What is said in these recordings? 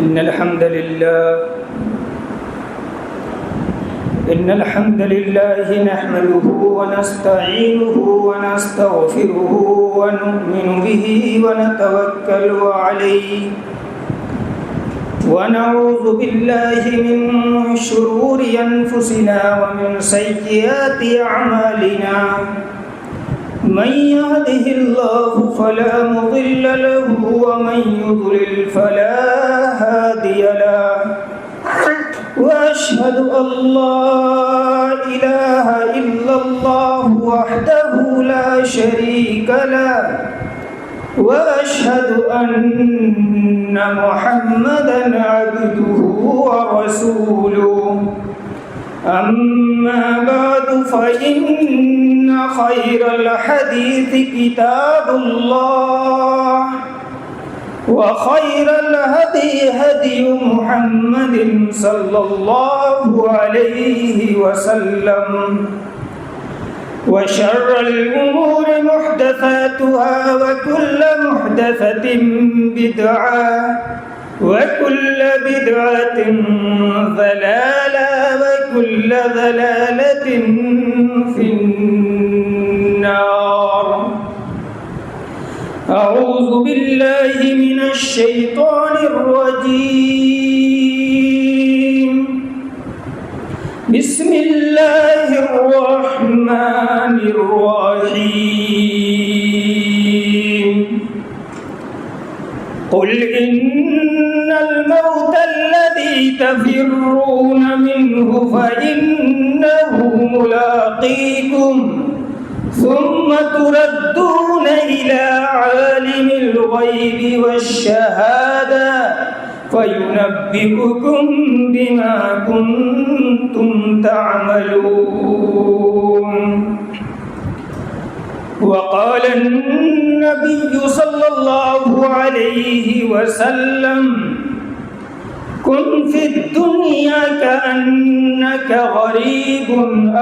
إن الحمد لله نحمده ونستعينه ونستغفره ونؤمن به ونتوكل عليه ونعوذ بالله من شرور أنفسنا ومن سيئات أعمالنا من يهده الله فلا مضل له ومن يضلل فلا هادي له وأشهد أن لا إله إلا الله وحده لا شريك له وأشهد أن محمدًا عبده ورسوله أما بعد فإن خير الحديث كتاب الله وخير الهدي هدي محمد صلى الله عليه وسلم وشر الأمور محدثاتها وكل محدثة بدعة وكل بدعة ضلالة وكل ضلالة في النار. أعوذ بالله من الشيطان الرجيم. بسم الله الرحمن الرحيم. قل إن الموت الذي تفرون منه فإنه ملاقيكم ثم تردون إلى عالم الغيب والشهادة فينبئكم بما كنتم تعملون. وقال النبي صلى الله عليه وسلم كن في الدنيا كأنك غريب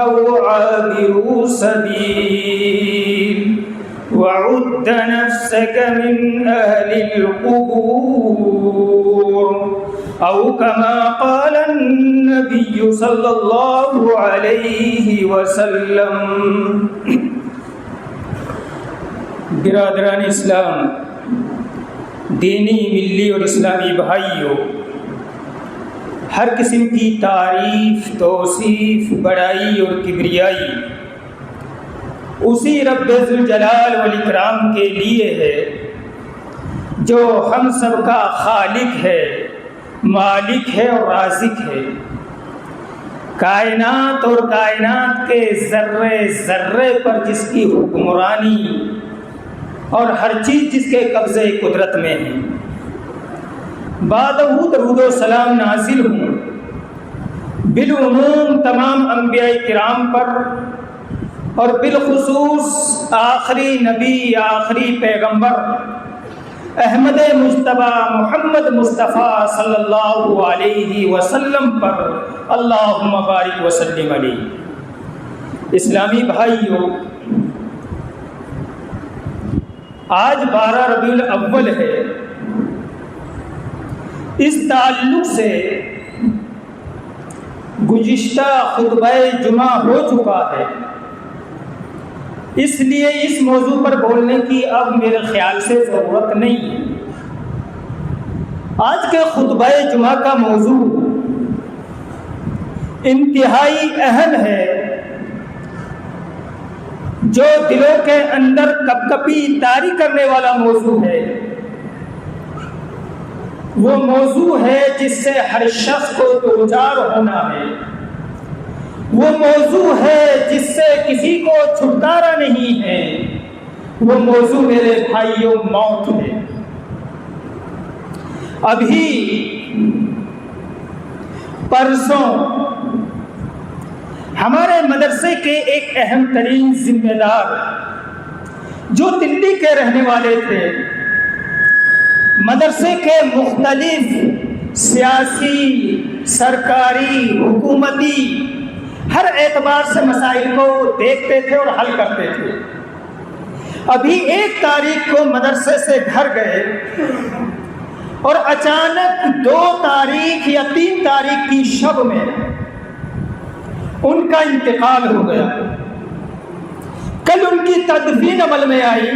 أو عابر سبيل وعد نفسك من أهل القبور أو كما قال النبي صلى الله عليه وسلم. برادران اسلام، دینی ملی اور اسلامی بھائیوں، ہر قسم کی تعریف، توصیف، بڑائی اور کبریائی اسی رب ذوالجلال والاکرام کے لیے ہے جو ہم سب کا خالق ہے، مالک ہے اور رازق ہے. کائنات اور کائنات کے ذرے ذرے پر جس کی حکمرانی اور ہر چیز جس کے قبضے قدرت میں ہے. بعدہ درود و سلام نازل ہوں بالعموم تمام انبیاء کرام پر اور بالخصوص آخری نبی، آخری پیغمبر احمد مجتبیٰ محمد مصطفیٰ صلی اللہ علیہ وسلم پر. اللہم بارک وسلم علیہ. اسلامی بھائیوں، آج 12 ربیع الاول ہے. اس تعلق سے گزشتہ خطبہ جمعہ ہو چکا ہے، اس لیے اس موضوع پر بولنے کی اب میرے خیال سے ضرورت نہیں ہے. آج کے خطبہ جمعہ کا موضوع انتہائی اہم ہے، جو دلوں کے اندر کپکپی طاری کرنے والا موضوع ہے. وہ موضوع ہے جس سے ہر شخص کو دوچار ہونا ہے. وہ موضوع ہے جس سے کسی کو چھٹکارا نہیں ہے. وہ موضوع میرے بھائیوں موت ہے. ابھی پرسوں ہمارے مدرسے کے ایک اہم ترین ذمہ دار جو دلی کے رہنے والے تھے، مدرسے کے مختلف سیاسی، سرکاری، حکومتی ہر اعتبار سے مسائل کو دیکھتے تھے اور حل کرتے تھے. ابھی 1 تاریخ کو مدرسے سے گھر گئے اور اچانک 2 تاریخ یا 3 تاریخ کی شب میں ان کا انتقال ہو گیا۔ کل ان کی تدفین عمل میں آئی۔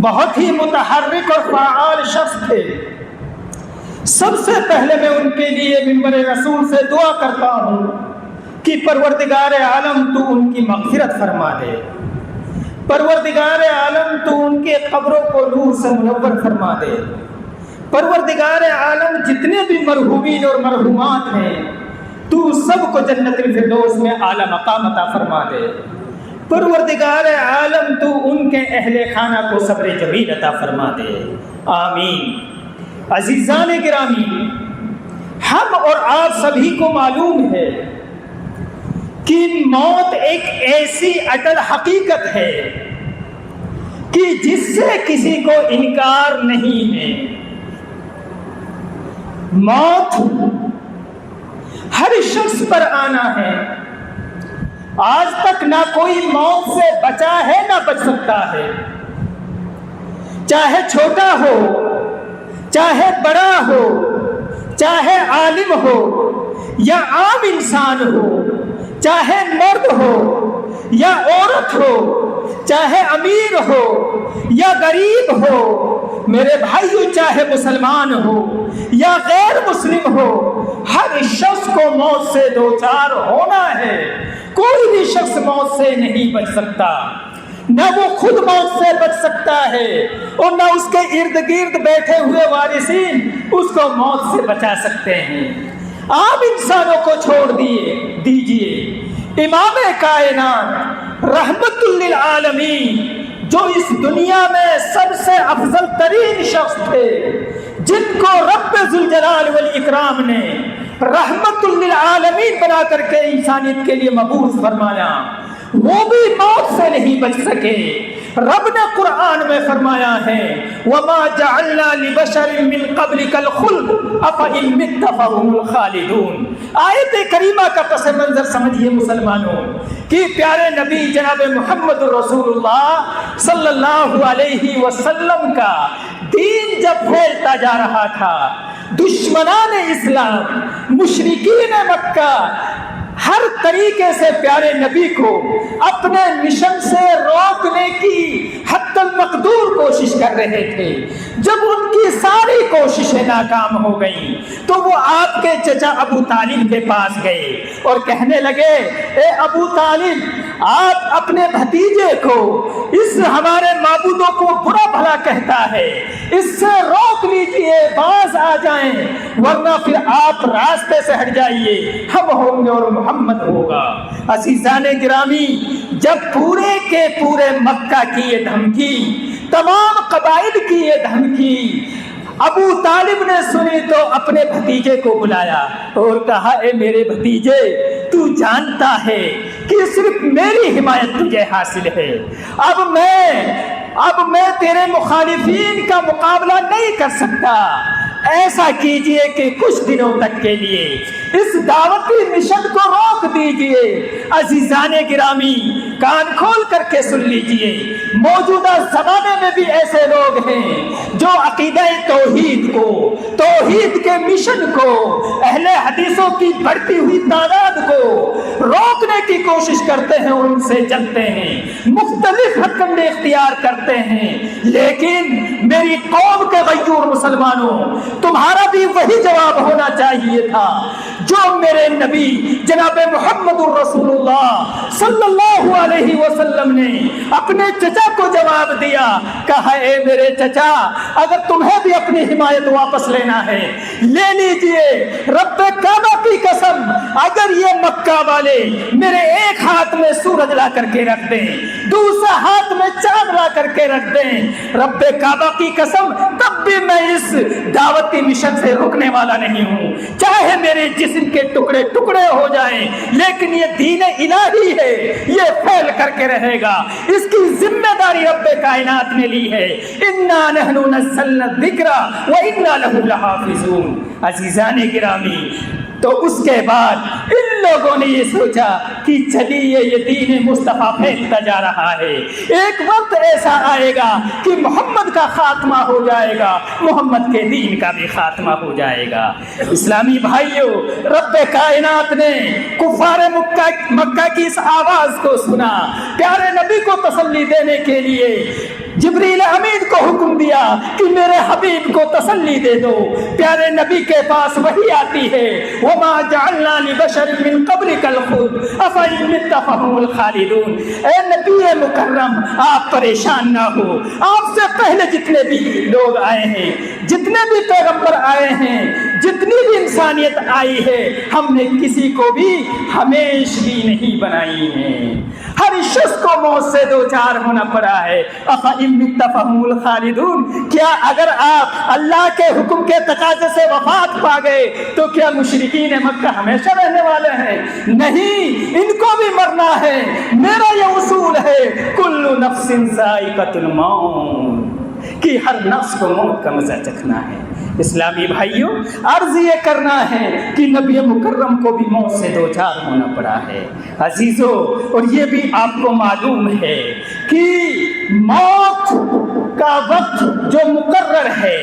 بہت ہی متحرک اور فعال شخص تھے۔ سب سے پہلے میں ان کے لیے منبر رسول سے دعا کرتا ہوں کہ پروردگار عالم تو ان کی مغفرت فرما دے، پروردگار عالم تو ان کے قبروں کو نور سے منور فرما دے، پروردگار عالم جتنے بھی مرحومین اور مرحومات ہیں تو سب کو جنت الفردوس میں اعلی مقام عطا فرما دے، پروردگار عالم تو ان کے اہل خانہ کو صبر جمیل عطا فرما دے، آمین۔ عزیزان گرامی، ہم اور آپ سبھی کو معلوم ہے کہ موت ایک ایسی اٹل حقیقت ہے کہ جس سے کسی کو انکار نہیں ہے۔ موت ہر شخص پر آنا ہے۔ آج تک نہ کوئی موت سے بچا ہے نہ بچ سکتا ہے، چاہے چھوٹا ہو، چاہے بڑا ہو، چاہے عالم ہو یا عام انسان ہو، چاہے مرد ہو یا عورت ہو، چاہے امیر ہو یا غریب ہو، میرے بھائیو چاہے مسلمان ہو یا غیر مسلم ہو، ہر شخص کو موت سے دوچار ہونا ہے۔ کوئی بھی شخص موت سے نہیں بچ سکتا، نہ وہ خود موت سے بچ سکتا ہے اور نہ اس کے ارد گرد بیٹھے ہوئے وارثین اس کو موت سے بچا سکتے ہیں۔ عام انسانوں کو چھوڑ دیجئے، امام کائنات رحمت للعالمین جو اس دنیا میں سب سے افضل ترین شخص تھے، جن کو رب ذوالجلال والاکرام نے رحمت للعالمین بنا کر کے انسانیت کے لیے مبعوث فرمایا، وہ بھی موت سے نہیں بچ سکے۔ رب نے قرآن میں فرمایا ہے وَمَا جَعَلْنَا لِبَشَرٍ مِّن قَبْلِكَ الْخُلْدَ أَفَإِن مِتَّ فَهُمُ الْخَالِدُونَ۔ آیت کریمہ کا پس منظر سمجھیے مسلمانوں کہ پیارے نبی جناب محمد رسول اللہ صلی اللہ علیہ وسلم کا دین جب پھیلتا جا رہا تھا، دشمنان اسلام، مشرکین مکہ ہر طریقے سے پیارے نبی کو اپنے مشن سے روکنے کی حتی المقدور کوشش کر رہے تھے۔ جب ان کی ساری کوششیں ناکام ہو گئیں تو وہ آپ کے چچا ابو طالب کے پاس گئے اور کہنے لگے اے ابو طالب، آپ اپنے بھتیجے کو اس ہمارے معبودوں کو برا بھلا کہتا ہے، اس سے روک لیجئے، باز آ جائیں، ورنہ پھر آپ راستے سے ہٹ جائیے، ہم ہوں گے اور محمد ہوگا۔ عزیزان گرامی، جب پورے کے پورے مکہ کی یہ دھمکی، تمام قبائل کی یہ دھمکی ابو طالب نے سنی تو اپنے بھتیجے کو بلایا اور کہا اے میرے بھتیجے، تو جانتا ہے کہ صرف میری حمایت تجھے حاصل ہے، اب میں تیرے مخالفین کا مقابلہ نہیں کر سکتا، ایسا کیجئے کہ کچھ دنوں تک کے لیے اس دعوتی مشن کو روک دیجئے۔ عزیزان گرامی، کان کھول کر کے سن لیجئے، موجودہ زمانے میں بھی ایسے لوگ ہیں جو عقیدہ توحید کو، توحید کے مشن کو، اہل حدیثوں کی بڑھتی ہوئی تعداد کو روکنے کی کوشش کرتے ہیں، ان سے جلتے ہیں، مختلف حد کنڈے اختیار کرتے ہیں، لیکن میری قوم کے غیور مسلمانوں، تمہارا بھی وہی جواب ہونا چاہیے تھا جو میرے نبی جناب محمد الرسول اللہ صلی اللہ علیہ وسلم نے اپنے چچا کو جواب دیا، کہا اے میرے چچا، اگر تمہیں بھی اپنی حمایت واپس لینا ہے لے لیجئے، رب کعبہ کی قسم، اگر یہ مکہ والے میرے ایک ہاتھ میں سورج لا کر کے رکھ دیں، دوسرا ہاتھ میں چاند لا کر کے رکھ دیں، رب کعبہ کی قسم، تب بھی میں اس دعوتی مشن سے رکنے والا نہیں ہوں، چاہے میرے جسم کے ٹکڑے ٹکڑے ہو جائیں، لیکن یہ دین الہی ہے، یہ پھیل کر کے رہے گا، اس کی ذمہ داری رب کائنات نے لی ہے۔ انا نحن نزلنا الذکر وانا لہ لحافظون۔ عزیزان گرامی، تو اس کے بعد ان لوگوں نے یہ سوچا کہ چلیے یہ دین مصطفیٰ پھیلتا جا رہا ہے، ایک وقت ایسا آئے گا کہ محمد کا خاتمہ ہو جائے گا، محمد کے دین کا بھی خاتمہ ہو جائے گا۔ اسلامی بھائیوں، رب کائنات نے کفار مکہ کی اس آواز کو سنا، پیارے نبی کو تسلی دینے کے لیے جبریل امین کو حکم دیا کہ میرے حبیب کو تسلی دے دو۔ پیارے نبی کے پاس وحی آتی ہے، وما جعلنا لبشر من قبلک الخلد افإن مت فهم الخالدون۔ اے نبی مکرم، آپ پریشان نہ ہو، آپ سے پہلے جتنے بھی لوگ آئے ہیں، جتنے بھی پیغمبر آئے ہیں، جتنی بھی انسانیت آئی ہے، ہم نے کسی کو بھی ہمیشگی نہیں بنائی ہے، ہر شخص کو موت سے دوچار ہونا پڑا ہے۔ افإن مت فهم الخالدون، کیا اگر آپ اللہ کے حکم کے تقاضے سے وفات پا گئے تو کیا مشرکین مکہ ہمیشہ رہنے والے ہیں؟ نہیں، ان کو بھی مرنا ہے۔ میرا یہ اصول ہے، کل نفس ذائقۃ الموت، کہ ہر نفس کو موت کا مزہ چکھنا ہے۔ اسلامی بھائیوں، عرض یہ کرنا ہے کہ نبی مکرم کو بھی موت سے دوچار ہونا پڑا ہے۔ عزیزو، اور یہ بھی آپ کو معلوم ہے کہ موت کا وقت جو مقرر ہے،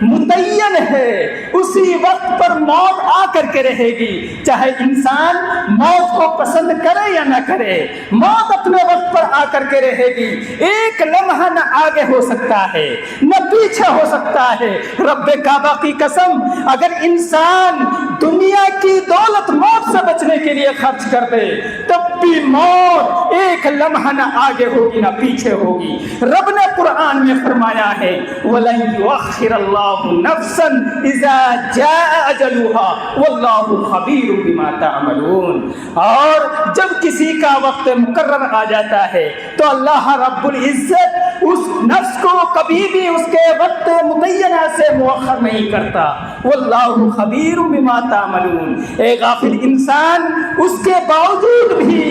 متعین ہے، اسی وقت پر موت آ کر کے رہے گی، چاہے انسان موت کو پسند کرے یا نہ کرے، موت اپنے وقت پر آ کر کے رہے گی۔ ایک لمحہ نہ آگے ہو سکتا ہے نہ پیچھے ہو سکتا ہے۔ رب کعبہ کی قسم، اگر انسان دنیا کی دولت موت سے بچنے کے لیے خرچ کر دے تب بھی موت ایک لمحہ نہ آگے ہوگی نہ پیچھے ہوگی۔ رب نے قرآن میں فرمایا ہے، وَلَن يُؤَخِّرَ اللَّهُ نَفْسًا إِذَا جَاءَ أَجَلُهَا وَاللَّهُ خَبِيرٌ بِمَا تَعْمَلُونَ۔ اور جب کسی کا وقت مقرر آ جاتا ہے تو اللہ رب العزت اس نفس کو کبھی بھی اس کے وقت متعینہ سے مؤخر نہیں کرتا۔ واللہ خبیر بما تعملون۔ اے غافل انسان، اس کے باوجود بھی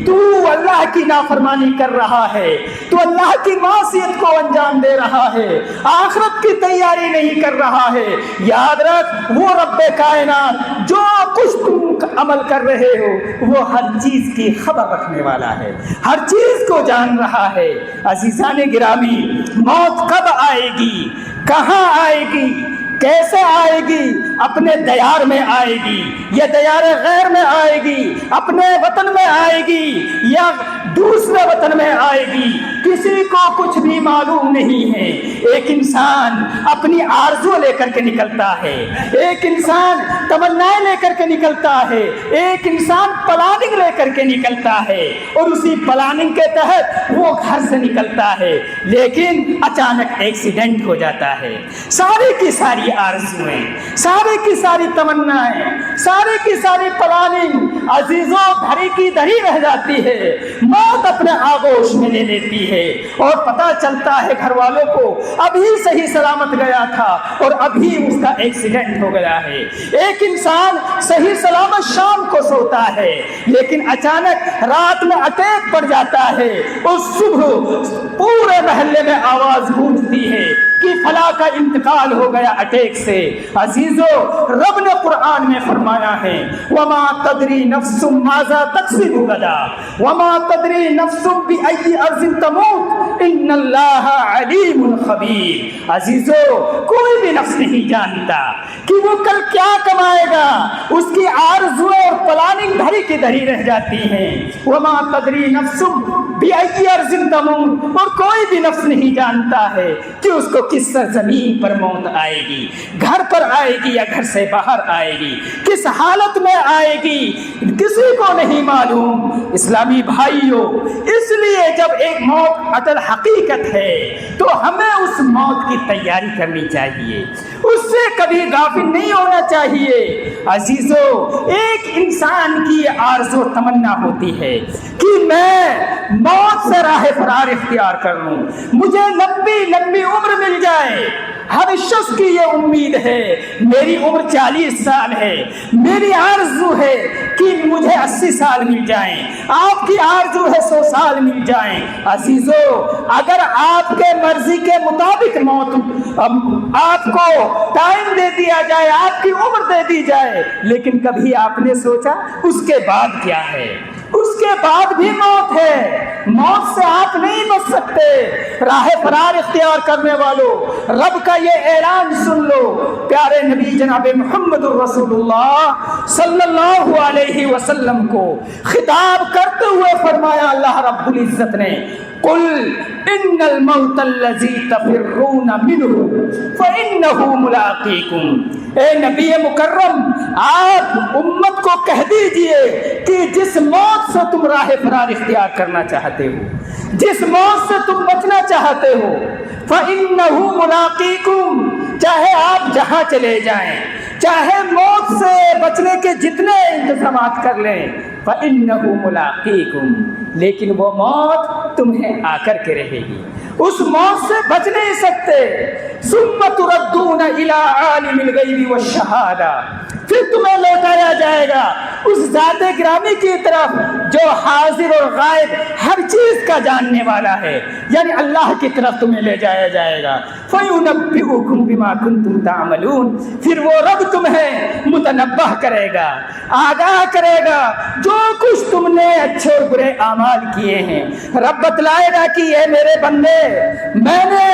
تو اللہ کی نافرمانی کر رہا ہے، تو اللہ کی معصیت کو انجام دے رہا ہے، آخرت کی تیاری نہیں کر رہا ہے۔ یاد رکھ، وہ رب کائنات جو کچھ تم عمل کر رہے ہو وہ ہر چیز کی خبر رکھنے والا ہے، ہر چیز کو جان رہا ہے۔ عزیزان گرامی، موت کب آئے گی، کہاں آئے گی، کیسے آئے گی؟ اپنے دیار میں آئے گی یا دیار غیر میں آئے گی، اپنے وطن میں آئے گی یا دوسرے وطن میں آئے گی، کسی کو کچھ بھی معلوم نہیں ہے۔ ایک انسان اپنی آرزو لے کر کے نکلتا ہے، ایک انسان تمنائیں لے کر کے نکلتا ہے، ایک انسان پلاننگ لے کر کے نکلتا ہے، اور اسی پلاننگ کے تحت وہ گھر سے نکلتا ہے، لیکن اچانک ایکسیڈنٹ ہو جاتا ہے۔ ساری کی ساری آرزویں، ساری کی ساری تمنائیں، ساری کی ساری پلاننگ عزیزوں دھری کی دھری رہ جاتی ہے، موت اپنے آغوش میں لے لیتی ہے، اور پتہ چلتا ہے گھر والوں کو ابھی صحیح سلامت گیا تھا اور ابھی اس کا ایکسیڈنٹ ہو گیا ہے۔ ایک انسان صحیح سلامت شام کو سوتا ہے، لیکن اچانک رات میں اٹیک پڑ جاتا ہے، اور صبح پورے محلے میں آواز گونجتی ہے کہ فلاں کا انتقال ہو گیا اٹیک سے۔ عزیزو، رب نے قرآن میں فرمایا ہے، وما تدری نفس ماذا تکسب غدا وما تدری نفس بأي ارض تموت ان اللہ علیم خبیر۔ عزیزو، کوئی بھی نفس نہیں جانتا کہ وہ کل کیا کمائے گا، اس کی آرزو اور پلاننگ دھری کی دھری رہ جاتی ہیں۔ وما تدری نفس بأي ارض تموت، اور کوئی بھی نفس نہیں جانتا ہے کہ اس کو کس سرزمین پر موت آئے گی، گھر پر آئے گی یا گھر سے باہر آئے گی، کس حالت میں آئے گی، کسی کو نہیں معلوم۔ اسلامی بھائیوں، اس لیے جب ایک موت اٹل حقیقت ہے تو ہمیں اس موت کی تیاری کرنی چاہیے، اس سے کبھی غافل نہیں ہونا چاہیے۔ عزیزو، ایک انسان کی آرزو تمنا ہوتی ہے کہ میں موت سے راہ فرار اختیار کر لوں، مجھے لمبی لمبی عمر مل جائے۔ ہر شخص کی یہ امید ہے. میری عمر 40 سال ہے, میری آرزو ہے کہ مجھے 80 سال مل جائیں, آپ کی آرزو ہے 100 سال مل جائیں. عزیزو, اگر آپ کے مرضی کے مطابق موت آپ کو ٹائم دے دیا جائے, آپ کی عمر دے دی جائے, لیکن کبھی آپ نے سوچا اس کے بعد کیا ہے؟ اس کے بعد بھی موت ہے. موت سے آپ نہیں بچ سکتے. راہ فرار اختیار کرنے والوں, رب کا یہ اعلان سن لو. پیارے نبی جناب محمد الرسول اللہ صلی اللہ علیہ وسلم کو خطاب کرتے ہوئے فرمایا اللہ رب العزت نے, قل ان الموت الذی تفرون منہ فانہ ملاقیکم. اے نبی مکرم, آپ امت کو کہہ دیجئے کہ جس موت سے تم راہ فرار اختیار کرنا چاہتے ہو, جس موت سے تم بچنا چاہتے ہو, فَإِنَّهُ مُلَاقِيكُمْ, چاہے آپ جہاں چلے جائیں, چاہے موت سے بچنے کے جتنے انتظامات کر لیں, فَإِنَّهُ مُلَاقِيكُمْ, لیکن وہ موت تمہیں آ کر کے رہے گی. اس موت سے بچ نہیں سکتے. ثُمَّ تُرَدُّونَ إِلَىٰ عَالِمِ الْغَيْبِ وَالشَّهَادَةِ, پھر تمہیں لوٹایا جائے گا اس ذات گرامی کی طرف جو حاضر اور غائب ہر چیز کا جاننے والا ہے, یعنی اللہ کی طرف تمہیں لے جایا جائے گا. فَيُنَبِّئُكُم بِمَا كُنتُمْ تَعْمَلُونَ, پھر وہ رب تمہیں متنبہ کرے گا, آگاہ کرے گا جو کچھ تم نے اچھے اور برے اعمال کیے ہیں. رب بتلائے گا کہ اے میرے بندے, میں نے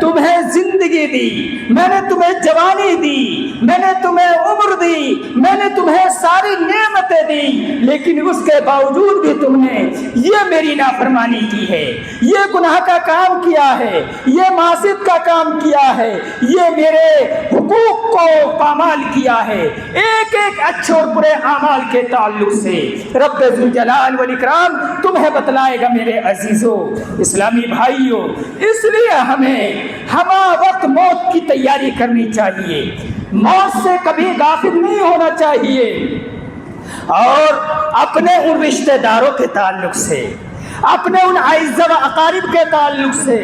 تمہیں زندگی دی, میں نے تمہیں جوانی دی, میں نے تمہیں عمر دی, میں نے تمہیں ساری نعمتیں دی, لیکن اس کے باوجود بھی تم نے یہ میری نافرمانی کی ہے, یہ گناہ کا کام کیا ہے, یہ معصیت کا کام کیا ہے, یہ میرے حقوق کو پامال کیا ہے. ایک ایک اچھے اور برے اعمال کے تعلق سے رب ذوالجلال والاکرام تمہیں بتلائے گا. میرے عزیزو, اسلامی بھائیو, اس لیے ہمیں ہمہ وقت موت کی تیاری کرنی چاہیے, موت سے کبھی غافل نہیں ہونا چاہیے, اور اپنے ان رشتہ داروں کے تعلق سے, اپنے ان اعزاء و اقارب کے تعلق سے,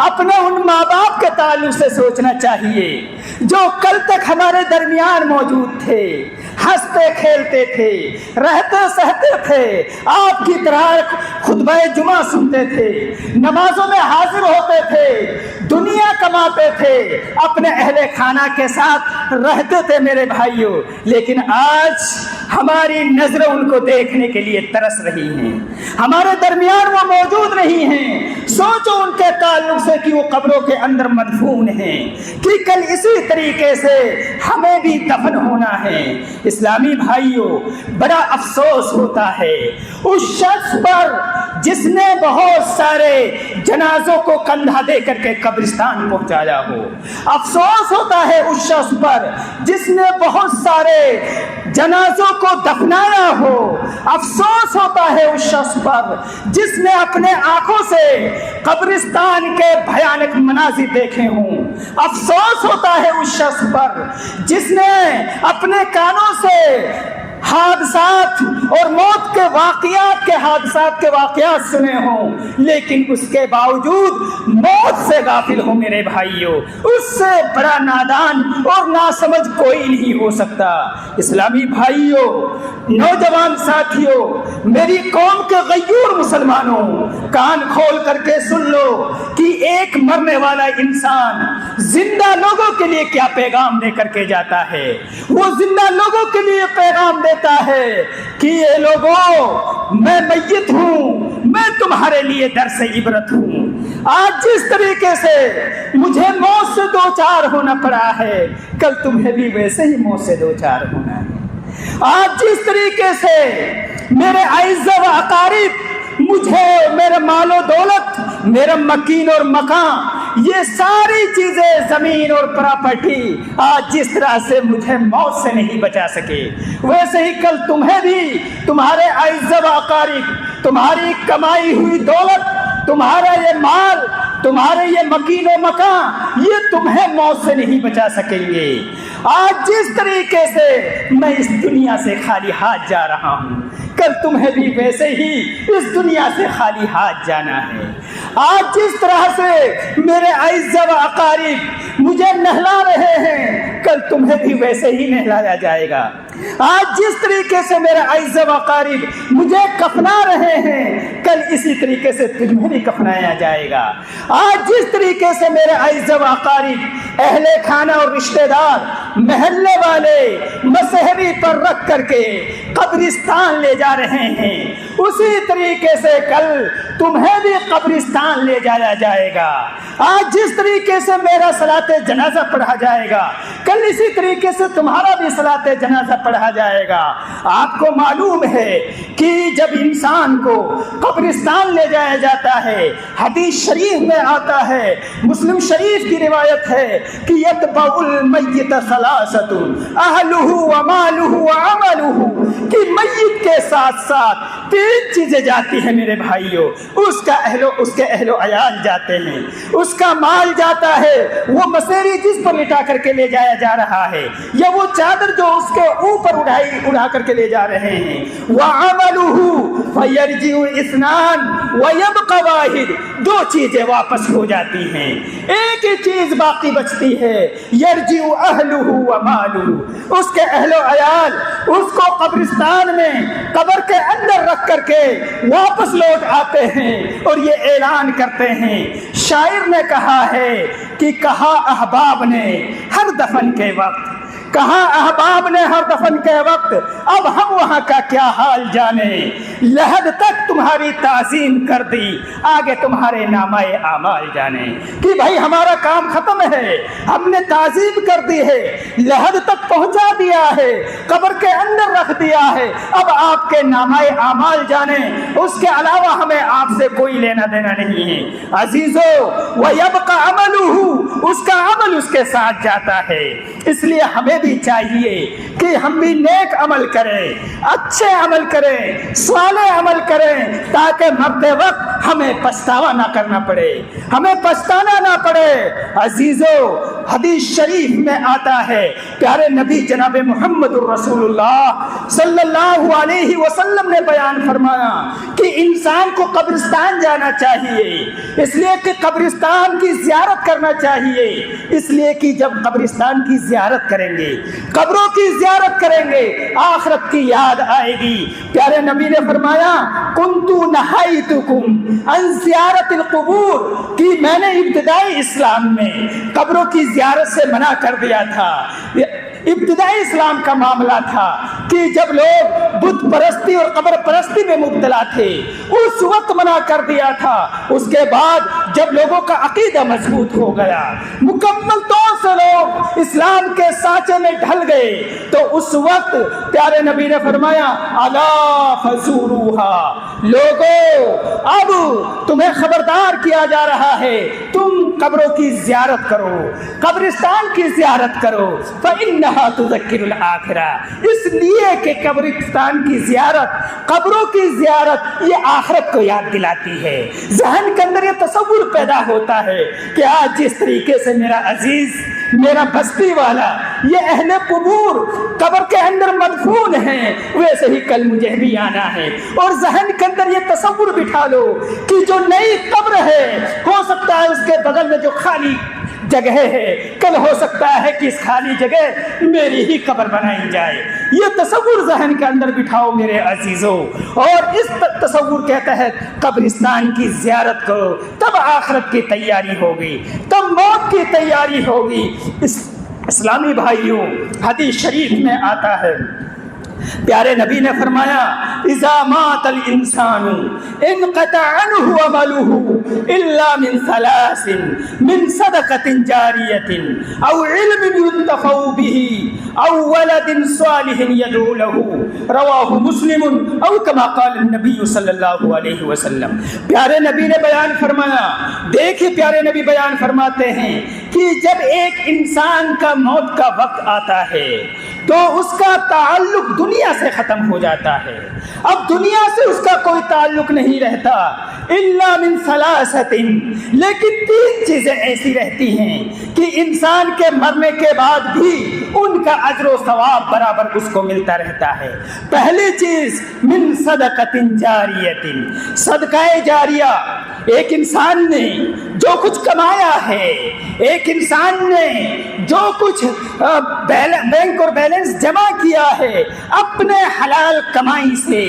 اپنے ان ماں باپ کے تعلق سے سوچنا چاہیے جو کل تک ہمارے درمیان موجود تھے, ہنستے کھیلتے تھے, رہتے سہتے تھے, آپ کی طرح خطبہ جمعہ سنتے تھے, نمازوں میں حاضر ہوتے تھے, دنیا کماتے تھے, اپنے اہل خانہ کے ساتھ رہتے تھے میرے بھائیوں, لیکن آج ہماری نظریں ان کو دیکھنے کے لیے ترس رہی ہیں, ہمارے درمیان وہ موجود نہیں ہیں. سوچو ان کے تعلق سے کہ وہ قبروں کے اندر مدفون ہیں, کہ کل اسی طریقے سے ہمیں بھی دفن ہونا ہے. اسلامی بھائیوں, بڑا افسوس ہوتا ہے اس شخص پر جس نے بہت سارے جنازوں کو کندھا دے کر کے قبرستان پہنچایا ہو. افسوس ہوتا ہے اس شخص پر جس نے بہت سارے جنازوں کو دفنایا ہو. افسوس ہوتا ہے اس شخص پر جس نے اپنے آنکھوں سے قبرستان کے بھیانک مناظر دیکھے ہوں. افسوس ہوتا ہے اس شخص پر جس نے اپنے کانوں سے حادثات اور موت کے حادثات کے واقعات سنے ہوں, لیکن اس کے باوجود موت سے غافل ہو. میرے بھائیوں, اس سے بڑا نادان اور ناسمجھ کوئی نہیں ہو سکتا. اسلامی بھائیوں, نوجوان ساتھیوں, میری قوم کے غیور مسلمانوں, کان کھول کر کے سن لو کہ ایک مرنے والا انسان زندہ لوگوں کے لیے کیا پیغام دے کر کے جاتا ہے. وہ زندہ لوگوں کے لیے پیغام دیتا ہے کہ یہ لوگوں, میں میت ہوں, میں تمہارے لیے درس عبرت ہوں. آج جس طریقے سے مجھے موت سے دوچار ہونا پڑا ہے, کل تمہیں بھی ویسے ہی موت سے دوچار ہونا ہے. آج جس طریقے سے میرے اعزاء و اقارب, مجھے, میرے مال و دولت, میرا مکین اور مکان, یہ ساری چیزیں, زمین اور پراپرٹی, آج جس طرح سے مجھے موت سے نہیں بچا سکے, ویسے ہی کل تمہیں بھی تمہارے اعزاء و اقارب, تمہاری کمائی ہوئی دولت, تمہارا یہ مال, تمہارے یہ مکین و مکان, یہ تمہیں موت سے نہیں بچا سکیں گے. آج جس طریقے سے میں اس دنیا سے خالی ہاتھ جا رہا ہوں، کل تمہیں بھی ویسے ہی اس دنیا سے خالی ہاتھ جانا ہے۔ آج جس طرح سے میرے اعزاء و اقارب مجھے نہلا رہے ہیں، کل تمہیں بھی ویسے ہی نہلایا جائے گا۔ آج جس طریقے سے میرے اعزاء و اقارب مجھے کفنا رہے ہیں، کل اسی طریقے سے تمہیں بھی کفنایا جائے گا۔ آج جس طریقے سے میرے اعزاء و اقارب اہل خانہ اور رشتہ دار محلے والے مسحری پر رکھ کر کے قبرستان لے جا رہے ہیں، اسی طریقے سے کل تمہیں بھی قبرستان لے جایا جائے گا۔ آج جس طریقے سے میرا صلاۃ جنازہ پڑھا جائے گا، کل اسی طریقے سے تمہارا بھی صلاۃ جنازہ پڑھا جائے گا۔ آپ کو معلوم ہے کہ جب انسان کو قبرستان لے جایا جاتا ہے، حدیث شریف میں آتا ہے، مسلم شریف کی روایت ہے کہ یتبع المیت ثلاثۃ اہلہ ومالہ وعملہ، کہ میت کے ساتھ ساتھ تین چیزیں جاتی ہیں میرے بھائیوں، اس کے اہل و عیال جاتے ہیں، اس کا مال جاتا ہے، وہ مسیری جس پر لٹا کر کے لے جایا جا رہا ہے، یا وہ چادر جو اس کے اوپر اڑا کر کے لے جا رہے ہیں، وَعَمَلُهُ فَيَرْجِعُ اثْنَانِ وَيَبْقَ وَاحِدٌ، دو چیزیں واپس ہو جاتی ہیں، ایک ہی چیز باقی بچتی ہے، يَرْجِعُ أَهْلُهُ وَمَالُهُ، اس کے اہل و عیال اس کو قبرستان میں قبر کے اندر رکھ کر کے واپس لوٹ آتے ہیں اور یہ اعلان کرتے ہیں۔ شاعر نے کہا ہے کہ کہا احباب نے ہر دفن کے وقت، کہاں احباب نے ہر دفن کے وقت، اب ہم وہاں کا کیا حال جانے، لحد تک تمہاری تعظیم کر دی، آگے تمہارے نامہ اعمال جانے، کہ بھائی ہمارا کام ختم ہے، ہم نے تعظیم کر دی ہے، لحد تک پہنچا دیا ہے، قبر کے اندر رکھ دیا ہے، اب آپ کے نامہ اعمال جانے، اس کے علاوہ ہمیں آپ سے کوئی لینا دینا نہیں ہے۔ عزیزو وَيَبْقَ عَمَلُهُ، اس کا عمل اس کے ساتھ جاتا ہے، اس لیے ہمیں بھی چاہیے کہ ہم بھی نیک عمل کریں، اچھے عمل کریں، صالح عمل کریں، تاکہ مرتے وقت ہمیں پچھتاوا نہ کرنا پڑے، ہمیں پچھتانا نہ پڑے۔ عزیزو حدیث شریف میں آتا ہے، پیارے نبی جناب محمد الرسول اللہ صلی اللہ علیہ وسلم نے بیان فرمایا کہ انسان کو قبرستان جانا چاہیے، اس لیے کہ قبرستان کی زیارت کرنا چاہیے، اس لیے کہ جب قبرستان کی زیارت کریں گے، قبروں کی زیارت کریں گے، آخرت کی یاد آئے گی۔ پیارے نبی نے فرمایا کنتو نہیتکم عن زیارت القبور، کہ میں نے ابتدائی اسلام میں قبروں کی زیارت سے منع کر دیا تھا۔ ابتدائی اسلام کا معاملہ تھا کہ جب لوگ بت پرستی اور قبر پرستی میں مبتلا تھے، اس وقت منع کر دیا تھا۔ اس کے بعد جب لوگوں کا عقیدہ مضبوط ہو گیا، مکمل طور سے لوگ اسلام کے سانچے میں ڈھل گئے، تو اس وقت پیارے نبی نے فرمایا الا فزوروها، لوگوں اب تمہیں خبردار کیا جا رہا ہے، تم قبروں کی زیارت کرو، قبرستان کی زیارت کرو، فإنها تذکر الآخرہ، اس لیے کہ قبرستان کی زیارت، قبروں کی زیارت یہ آخرت کو یاد دلاتی ہے۔ ذہن کے اندر یہ تصور پیدا ہوتا ہے کہ آج جس طریقے سے میرا عزیز، میرا بستی والا، یہ اہل قبور قبر کے اندر مدفون ہیں، ویسے ہی کل مجھے بھی آنا ہے۔ اور ذہن کے اندر یہ تصور بٹھا لو کہ جو نئی قبر ہے، ہو سکتا ہے اس کے بغل میں جو خالی جگہ ہے، کل ہو سکتا ہے کہ اس خالی جگہ میری ہی قبر بنائی جائے۔ یہ تصور ذہن کے اندر بٹھاؤ میرے عزیزوں، اور اس تصور کے تحت قبرستان کی زیارت کرو، تب آخرت کی تیاری ہوگی، تب موت کی تیاری ہوگی۔ اسلامی بھائیوں، حدیث شریف میں آتا ہے، پیارے نبی نے فرمایا اذا مات الانسان انقطع عنه عمله الا من ثلاث، من صدقة جارية او علم ينتفع به او ولد صالح يدعو له، رواہ مسلم او كما قال النبی صلی اللہ علیہ وسلم۔ پیارے نبی نے بیان فرمایا، دیکھیں پیارے نبی بیان فرماتے ہیں کہ جب ایک انسان کا موت کا وقت آتا ہے تو اس کا تعلق دنیا سے ختم ہو جاتا ہے. اب دنیا سے اس کا کوئی تعلق نہیں رہتا الا من ثلاثۃ، لیکن 3 چیزیں ایسی رہتی ہیں کہ انسان کے مرنے کے بعد بھی ان کا اجر و ثواب برابر اس کو ملتا رہتا ہے. پہلی چیز من صدقۃ جاریۃ، صدقہ جاریہ. ایک انسان نے جو کچھ کمایا ہے، ایک انسان نے جو کچھ بینک اور بیلنس جمع کیا ہے اپنے حلال کمائی سے،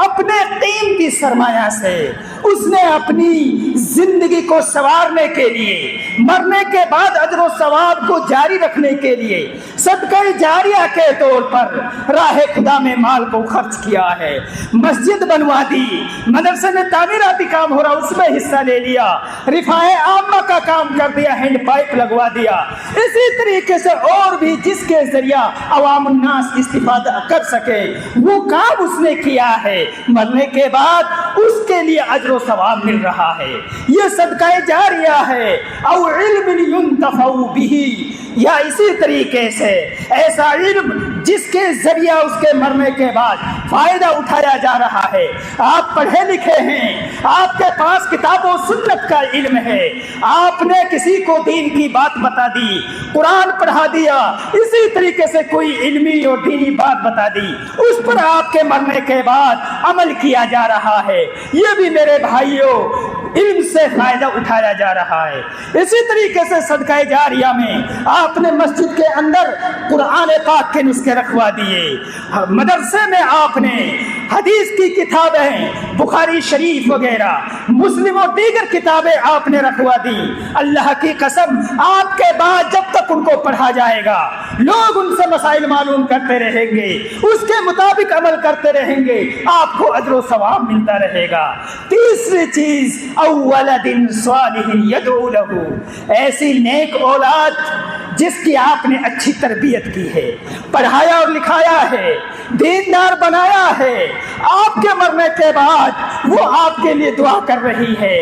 اپنے قیمتی سرمایہ سے، اس نے اپنی زندگی کو سنوارنے کے لیے، مرنے کے بعد اجر و ثواب کو جاری رکھنے کے لیے صدقہ جاریہ کے طور پر راہ خدا میں مال کو خرچ کیا ہے. مسجد بنوا دی، مدرسے میں تعمیراتی کام ہو رہا اس میں حصہ لے لیا، رفاہ عامہ کا کام کر دیا، ہینڈ پائپ لگوا دیا. اسی طریقے سے اور بھی جس کے ذریعہ عوام الناس استفادہ کر سکے وہ کام اس نے کیا ہے، مرنے کے بعد اس کے لیے اجر و ثواب مل رہا ہے. یہ صدقہ جاریہ ہے. او علم ينتفع به، یا اسی طریقے سے ایسا علم جس کے ذریعہ اس کے مرنے کے بعد فائدہ اٹھایا جا رہا ہے. آپ پڑھے لکھے ہیں، آپ کے پاس کتاب و سنت کا علم ہے، آپ نے کسی کو دین کی بات بتا دی، قرآن پڑھا دیا، اسی طریقے سے کوئی علمی اور دینی بات بتا دی، اس پر آپ کے مرنے کے بعد عمل کیا جا رہا ہے. یہ بھی میرے بھائیوں علم سے فائدہ اٹھایا جا رہا ہے. اسی طریقے سے صدقہ جاریہ میں آپ نے مسجد کے اندر قرآن پاک کے نسخے رکھوا دیے، مدرسے میں آپ نے حدیث کی کتابیں، بخاری شریف وغیرہ، مسلم اور دیگر کتابیں آپ نے رکھوا دی. اللہ کی قسم آپ کے بعد جب تک ان کو پڑھا جائے گا لوگ ان سے مسائل معلوم کرتے رہیں گے، اس کے مطابق عمل کرتے رہیں گے، آپ کو اجر و ثواب ملتا رہے گا. تیسری چیز اولد صالح یدعو لہ، ایسی نیک اولاد جس کی آپ نے اچھی تربیت کی ہے، پڑھایا اور لکھایا ہے، دیندار بنایا ہے، آپ کے مرنے کے بعد وہ آپ کے لیے دعا کر رہی ہے.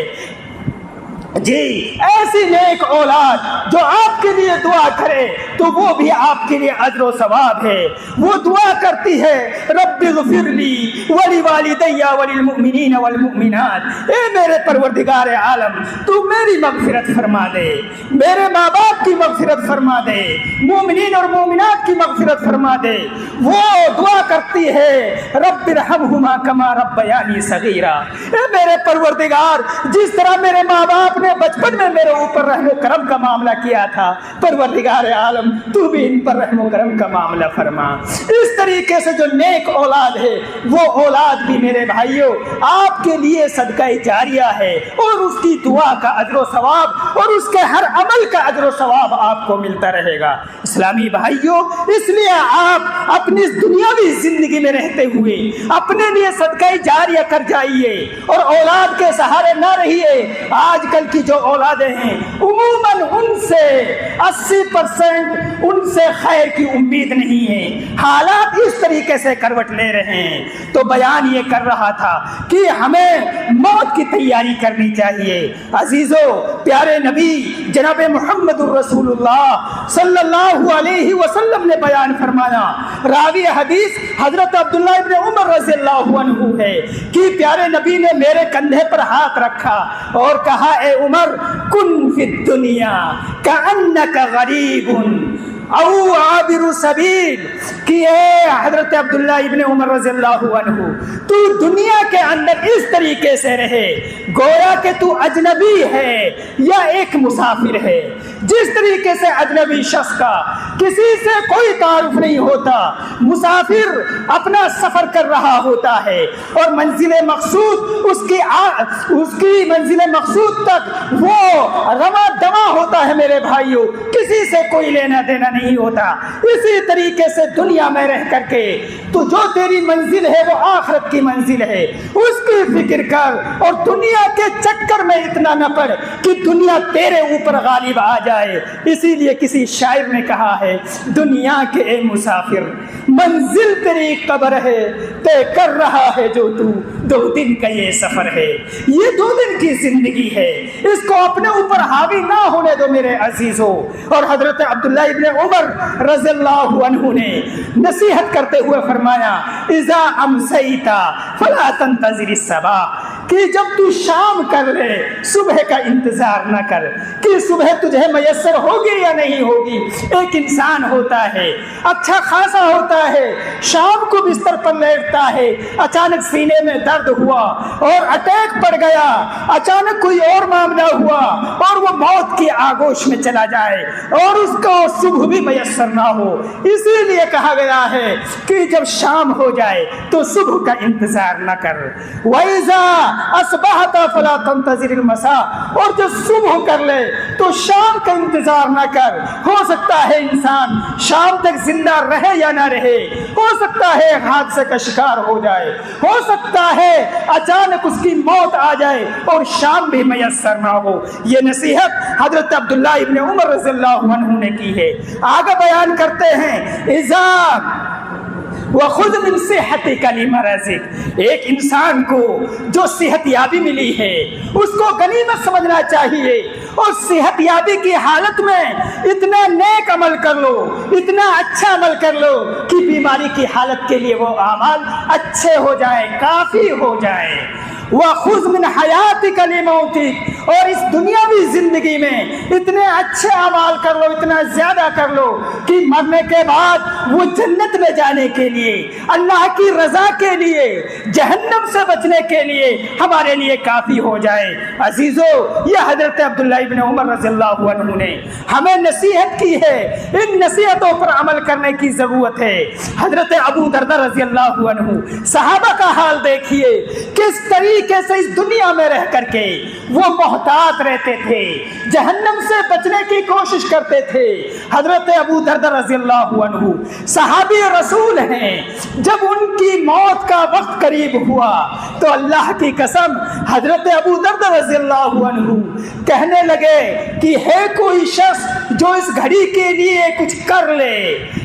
جی ایسی نیک اولاد جو آپ کے لیے دعا کرے تو وہ بھی آپ کے لیے اجر و ثواب ہے. وہ دعا کرتی ہے رب اغفر لی ولی والدی وللمؤمنین والمؤمنات، اے میرے پروردگار عالم تو میری مغفرت فرما دے، میرے ماں باپ کی مغفرت فرما دے، مومنین اور مومنات کی مغفرت فرما دے. وہ دعا کرتی ہے رب ارحمہما کما ربیانی صغیرا، اے میرے پروردگار جس طرح میرے ماں باپ بچپن میں میرے اوپر رحم و کرم کا معاملہ کیا تھا، پروردگار عالم تو بھی ان پر رحم و کرم کا معاملہ فرما. اس طریقے سے جو نیک اولاد ہے وہ اولاد بھی میرے بھائیوں آپ کے لیے صدقہ جاریہ ہے، اور اس کی دعا کا اجر و ثواب اور اس کے ہر عمل کا اجر و ثواب آپ کو ملتا رہے گا. اسلامی بھائیوں اس لیے آپ اپنی دنیاوی زندگی میں رہتے ہوئے اپنے لیے صدقہ جاریہ کر جائیے اور اولاد کے سہارے نہ رہیے. آج کل کی جو اولادیں ہیں عموماً ان سے 80% ان سے خیر کی امید نہیں ہے. حالات اس طریقے سے کروٹ لے رہے ہیں. تو بیان یہ کر رہا تھا کہ ہمیں موت کی تیاری کرنی چاہیے. عزیزو پیارے نبی جناب محمد الرسول اللہ صلی اللہ علیہ وسلم نے بیان فرمایا، راوی حدیث حضرت عبداللہ ابن عمر رضی اللہ عنہ ہے کہ پیارے نبی نے میرے کندھے پر ہاتھ رکھا اور کہا اے عمر کن فی الدنیا کأنک غریب او عابر سبیل، کہ اے حضرت عبداللہ ابن عمر رضی اللہ عنہ تو دنیا کے اندر اس طریقے سے رہے گویا کہ تو اجنبی ہے یا ایک مسافر ہے. جس طریقے سے اجنبی شخص کا کسی سے کوئی تعارف نہیں ہوتا، مسافر اپنا سفر کر رہا ہوتا ہے اور منزل مقصود اس کی منزل مقصود تک وہ رواں دواں ہوتا ہے میرے بھائیوں، کسی سے کوئی لینا دینا نہیں ہوتا. اسی طریقے سے دنیا میں رہ کر کے تو جو تیری منزل ہے وہ آخرت کی منزل ہے، اس کی فکر کر اور دنیا کے چکر میں اتنا نہ پڑ کہ دنیا تیرے اوپر غالب آ جائے۔ اسی لیے کسی شاعر نے کہا ہے، دنیا کے اے مسافر منزل تیری قبر ہے، طے کر رہا ہے جو تو 2 دن کا یہ سفر ہے۔ یہ 2 دن کی زندگی ہے، اس کو اپنے اوپر حاوی نہ ہونے دو میرے عزیزو۔ اور حضرت عبداللہ ابن عمر رضی اللہ عنہ نے نصیحت کرتے ہوئے فرمایا، اذا امسیت فلا تنتظر الصباح، کہ جب تو شام کر لے صبح کا انتظار نہ کر کہ صبح تجھے میسر ہوگی یا نہیں ہوگی۔ ایک انسان ہوتا ہے، اچھا خاصا ہوتا ہے، شام کو بستر پر لیٹتا ہے، اچانک سینے میں درد ہوا اور اٹیک پڑ گیا، اچانک کوئی اور معاملہ ہوا اور وہ موت کی آگوش میں چلا جائے اور اس کو صبح بھی میسر نہ ہو۔ اسی لیے کہا گیا ہے کہ جب شام ہو جائے تو صبح کا انتظار نہ کر۔ وَإِذَا أَصْبَحْتَ فَلَا تَنْتَظِرِ الْمَسَاءَ، اور جب صبح کر لے تو شام کا انتظار نہ کر۔ ہو سکتا ہے انسان شام تک زندہ رہے یا نہ رہے، ہو سکتا ہے حادثے کا شکار ہو جائے، ہو سکتا ہے اچانک اس کی موت آ جائے اور شام بھی میسر نہ ہو۔ یہ نصیحت حضرت عبداللہ ابن عمر رضی اللہ عنہ نے کی ہے۔ آگے بیان کرتے ہیں، اذا وَخُذْ مِنْ صِحَّتِكَ لِمَرَضِكَ، ایک انسان کو جو صحت یابی ملی ہے اس کو غنیمت سمجھنا چاہیے، اور صحت یابی کی حالت میں اتنا نیک عمل کر لو، اتنا اچھا عمل کر لو کہ بیماری کی حالت کے لیے وہ اعمال اچھے ہو جائیں، کافی ہو جائیں۔ وَخُذْ مِنْ حَيَاتِكَ لِمَوْتِكَ، اور اس دنیاوی زندگی میں اتنے اچھے اعمال کر لو، اتنا زیادہ کر لو کہ مرنے کے بعد وہ جنت میں جانے کے لیے، اللہ کی رضا کے لیے، جہنم سے بچنے کے لیے ہمارے لیے کافی ہو جائے۔ عزیزو، یہ حضرت عبداللہ ابن عمر رضی اللہ عنہ نے ہمیں نصیحت کی ہے، ان نصیحتوں پر عمل کرنے کی ضرورت ہے۔ حضرت ابو دردہ رضی اللہ عنہ، صحابہ کا حال دیکھیے، کس طریقے سے اس دنیا میں رہ کر کے وہ محتاط رہتے تھے، جہنم سے بچنے کی کوشش کرتے تھے۔ حضرت ابو دردہ رضی اللہ عنہ صحابی رسول ہیں، جب ان کی موت کا وقت قریب ہوا تو اللہ کی قسم حضرت ابو دردہ رضی اللہ عنہ کہنے لگے کہ ہے کوئی شخص جو اس گھڑی کے لیے کچھ کر لے،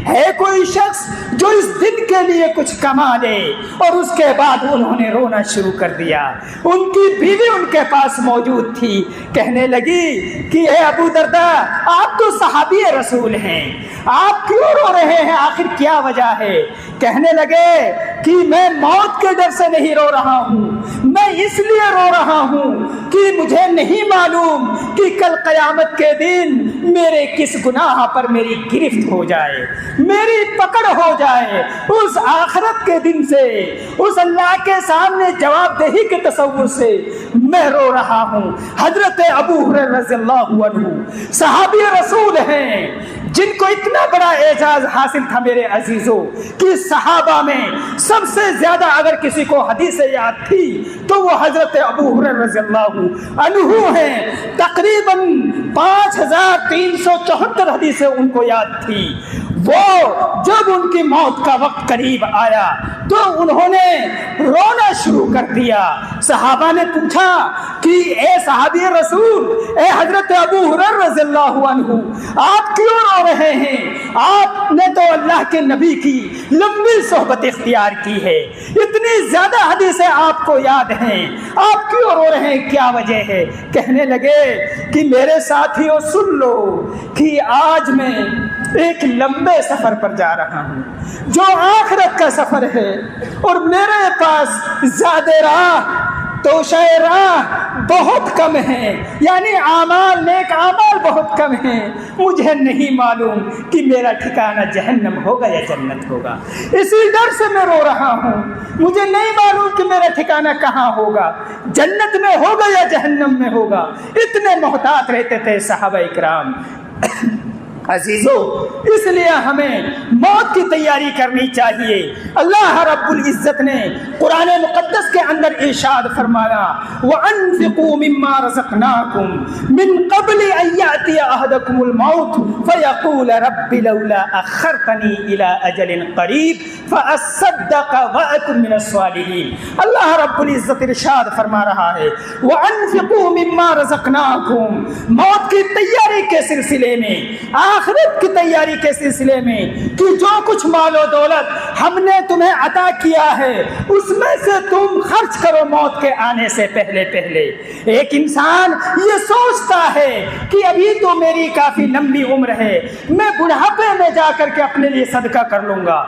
ہے کوئی شخص جو اس دن کے لیے کچھ کما لے۔ اور اس کے بعد انہوں نے رونا شروع کر دیا۔ ان کی بیوی ان کے پاس موجود تھی، کہنے لگی کہ اے ابو دردہ، آپ تو صحابی رسول ہیں، آپ کیوں رو رہے ہیں؟ آخر کیا وجہ ہے؟ کہنے لگے کہ میں موت کے ڈر سے نہیں رو رہا ہوں، میں اس لیے رو رہا ہوں کہ مجھے نہیں معلوم کہ کل قیامت کے دن میرے کس گناہ پر میری گرفت ہو جائے، میری پکڑ ہو جائے۔ اس آخرت کے دن سے، اس اللہ کے سامنے جواب دہی کے تصور سے میں رو رہا ہوں۔ حضرت ابو ہریرہ رضی اللہ عنہ صحابی رسول ہیں، جن کو اتنا بڑا اعزاز حاصل تھا میرے عزیزوں کہ صحابہ میں سب سے زیادہ اگر کسی کو حدیث یاد تھی تو وہ حضرت ابو ہریرہ رضی اللہ عنہ ہیں۔ تقریباً 5374 حدیثیں ان کو یاد تھی۔ وہ جب ان کی موت کا وقت قریب آیا تو انہوں نے رونا شروع کر دیا۔ صحابہ نے پوچھا کہ اے صحابی رسول، اے حضرت ابو ہریرہ رضی اللہ عنہ، آپ کیوں رو رہے ہیں؟ آپ نے تو اللہ کے نبی کی لمبی صحبت اختیار کی ہے، اتنی زیادہ حدیثیں آپ کو یاد ہیں، آپ کیوں رو رہے ہیں؟ کیا وجہ ہے؟ کہنے لگے کہ میرے ساتھیوں سن لو کہ آج میں ایک لمبے سفر پر جا رہا ہوں جو آخرت کا سفر ہے، اور میرے پاس زیادہ راہ توشہ راہ بہت کم ہیں، یعنی اعمال، نیک اعمال بہت کم ہیں۔ مجھے نہیں معلوم کہ میرا ٹھکانہ جہنم ہوگا یا جنت ہوگا، اسی ڈر سے میں رو رہا ہوں۔ مجھے نہیں معلوم کہ میرا ٹھکانہ کہاں ہوگا، جنت میں ہوگا یا جہنم میں ہوگا۔ اتنے محتاط رہتے تھے صحابہ اکرام۔ عزیزو اس لیے ہمیں موت کی تیاری کرنی چاہیے۔ اللہ رب العزت نے قرآن مقدس کے اندر ارشاد فرمایا وَأَنفِقُوا مِمَّا رَزَقْنَاكُمْ مِن قَبْلِ أَن يَأْتِيَ أَحَدَكُمُ الْمَوْتُ فَيَقُولَ رَبِّ لَوْلَا أَخَّرْتَنِي إِلَىٰ أَجَلٍ قَرِيبٍ فَأَصَّدَّقَ وَأَكُن مِّنَ الصَّالِحِينَ۔ اللہ رب العزت ارشاد فرما رہا ہے وَأَنفِقُوا مِمَّا رَزَقْنَاكُمْ، موت کی تیاری کے سلسلے میں، آخرت کی تیاری کے سلسلے میں، کہ جو کچھ مال و دولت ہم نے تمہیں عطا کیا ہے اس میں سے تم خرچ کرو موت کے آنے سے پہلے پہلے۔ ایک انسان یہ سوچتا ہے کہ ابھی تو میری کافی لمبی عمر ہے، میں بڑھاپے میں جا کر کے اپنے لیے صدقہ کر لوں گا،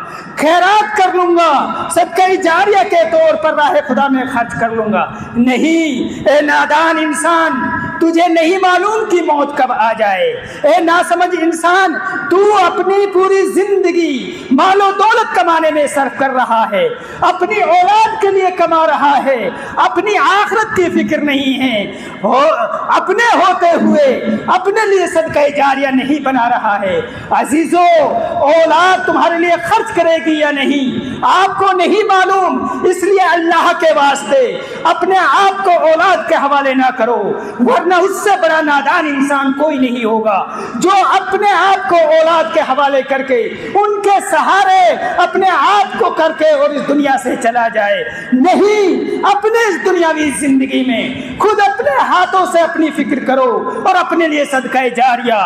خیرات کر لوں گا، صدقہ جاریہ کے طور پر راہ خدا میں خرچ کر لوں گا۔ نہیں اے نادان انسان، تجھے نہیں معلوم کہ موت کب آ جائے۔ اے ناسمجھ انسان، تو اپنی پوری زندگی مال و دولت کمانے میں صرف کر رہا ہے، اپنی اولاد کے لیے کما رہا ہے، اپنی آخرت کی فکر نہیں ہے، اپنے ہوتے ہوئے اپنے لیے صدقہ جاریہ نہیں بنا رہا ہے۔ عزیزو اولاد تمہارے لیے خرچ کرے گی یا نہیں آپ کو نہیں معلوم، اس لیے اللہ کے واسطے اپنے آپ کو اولاد کے حوالے نہ کرو، ورنہ اس سے بڑا نادان انسان کوئی نہیں ہوگا جو اپنے آپ کو اولاد کے حوالے کر کے ان کے سہارے اپنے آپ کو کر کے اور اس دنیا سے چلا جائے۔ نہیں، اپنے اس دنیاوی زندگی میں خود اپنے ہاتھوں سے اپنی فکر کرو اور اپنے لیے صدقہ جاریہ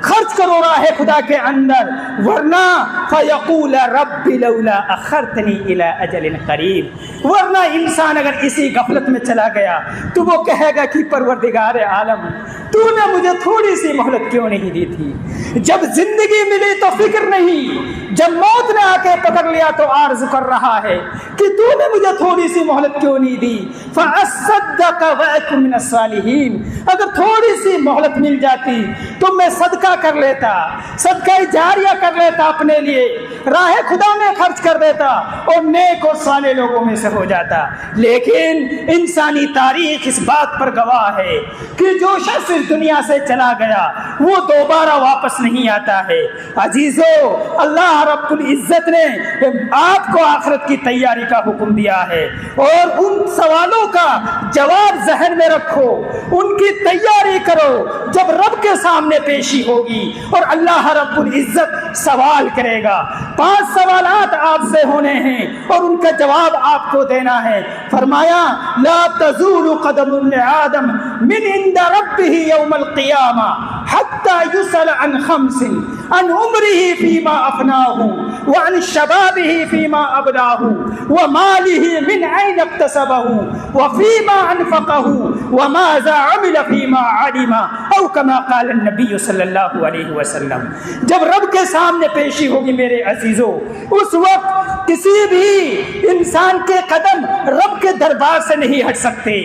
خرچ کرو راہ خدا کے اندر، ورنہ فیقول رب لولا اخرتنی الی اجل قریب، ورنہ انسان اگر اسی غفلت میں چلا گیا تو وہ کہے گا کہ پروردگار عالم تو نے مجھے تھوڑی سی مہلت کیوں نہیں دی تھی؟ جب زندگی ملی تو فکر نہیں، جب موت نے آ کے پکڑ لیا تو عرض کر رہا ہے کہ تو نے مجھے تھوڑی سی مہلت کیوں نہیں دی؟ فَأَصَّدَّقَ وَأَكُن مِّنَ الصَّالِحِينَ، اگر تھوڑی سی مہلت مل جاتی تو میں صدقہ کر لیتا، صدقہ جاریہ کر لیتا، اپنے لیے راہ خدا میں خرچ کر دیتا اور نیک اور صالح لوگوں میں سے ہو جاتا۔ لیکن انسانی تاریخ اس بات پر گواہ ہے کہ جو شخص اس دنیا سے چلا گیا وہ دوبارہ واپس نہیں آتا ہے۔ عزیزو اللہ رب العزت نے آپ کو آخرت کی تیاری کا حکم دیا ہے، اور ان سوالوں کا جواب ذہن میں رکھو، ان کی تیاری کرو، جب رب کے سامنے پیشی ہوگی اور اللہ رب العزت سوال کرے گا۔ 5 سوالات آپ سے ہونے ہیں اور ان کا جواب آپ کو دینا ہے۔ فرمایا لا تزول قدم لآدم من عند ربه يوم القيامة حتى يسأل عن 5، عن عمره فيما أفناه، وعن شبابه فيما أبلاه، وماله من أين اكتسبه، وفيما أنفقه، وماذا عمل فيما علم، أو كما قال النبي صلی اللہ علیہ وسلم۔ جب رب کے سامنے پیشی ہوگی میرے عزیزو، اس وقت کسی بھی انسان کے قدم رب کے دربار سے نہیں ہٹ سکتے،